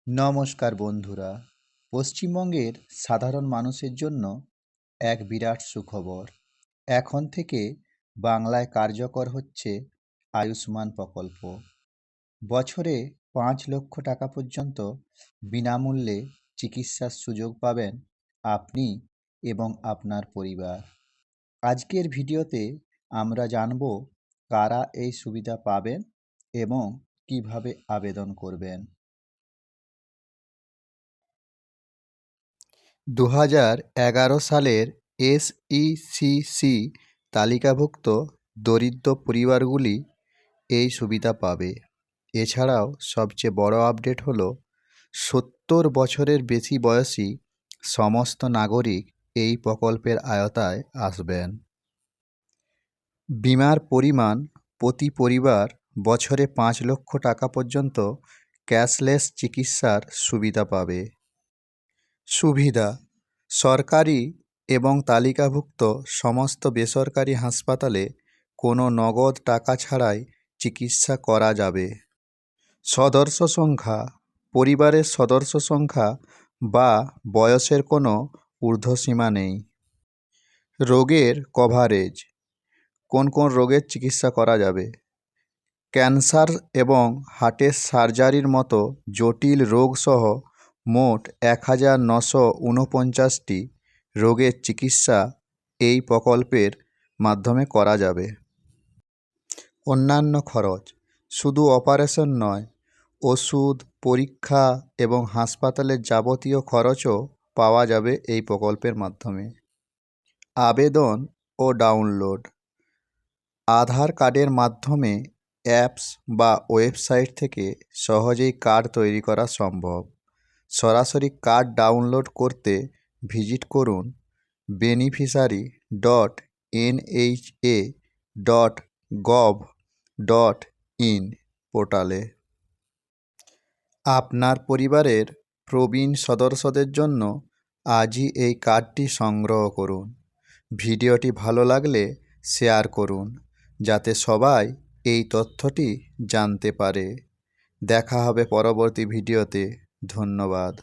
নমস্কার বন্ধুরা। পশ্চিমবঙ্গের সাধারণ মানুষের জন্য এক বিরাট সুখবর। এখন থেকে বাংলায় কার্যকর হচ্ছে আয়ুষ্মান প্রকল্প। বছরে ৫ লক্ষ টাকা পর্যন্ত বিনামূল্যে চিকিৎসার সুযোগ পাবেন আপনি এবং আপনার পরিবার। আজকের ভিডিওতে আমরা জানব কারা এই সুবিধা পাবেন এবং কিভাবে আবেদন করবেন। ২০১১ সালের SECC তালিকাভুক্ত দরিদ্র পরিবারগুলি এই সুবিধা পাবে। এছাড়াও সবচেয়ে বড় আপডেট হলো ৭০ বছরের বেশি বয়সী সমস্ত নাগরিক এই প্রকল্পের আওতায় আসবেন। বিমার পরিমাণ প্রতি পরিবার বছরে ৫ লক্ষ টাকা পর্যন্ত ক্যাশলেস চিকিৎসার সুবিধা পাবে। সুবিধা: সরকারি এবং তালিকাভুক্ত সমস্ত বেসরকারি হাসপাতালে কোনো নগদ টাকা ছাড়াই চিকিৎসা করা যাবে। সদস্য সংখ্যা: পরিবারের সদস্য সংখ্যা বা বয়সের কোনো ঊর্ধ্বসীমা নেই। রোগের কভারেজ: কোন কোন রোগের চিকিৎসা করা যাবে? ক্যান্সার এবং হার্টের সার্জারির মতো জটিল রোগসহ মোট ১,৯৪৯টি রোগের চিকিৎসা এই প্রকল্পের মাধ্যমে করা যাবে। অন্যান্য খরচ: শুধু অপারেশন নয়, ওষুধ, পরীক্ষা এবং হাসপাতালের যাবতীয় খরচও পাওয়া যাবে এই প্রকল্পের মাধ্যমে। আবেদন ও ডাউনলোড: আধার কার্ডের মাধ্যমে অ্যাপস বা ওয়েবসাইট থেকে সহজেই কার্ড তৈরি করা সম্ভব। সরাসরি কার্ড ডাউনলোড করতে ভিজিট করুন beneficiary.nha.gov.in পোর্টালে। আপনার পরিবারের প্রবীণ সদস্যদের জন্য আজই এই কার্ডটি সংগ্রহ করুন। ভিডিওটি ভালো লাগলে শেয়ার করুন যাতে সবাই এই তথ্যটি জানতে পারে। দেখা হবে পরবর্তী ভিডিওতে। ধন্যবাদ।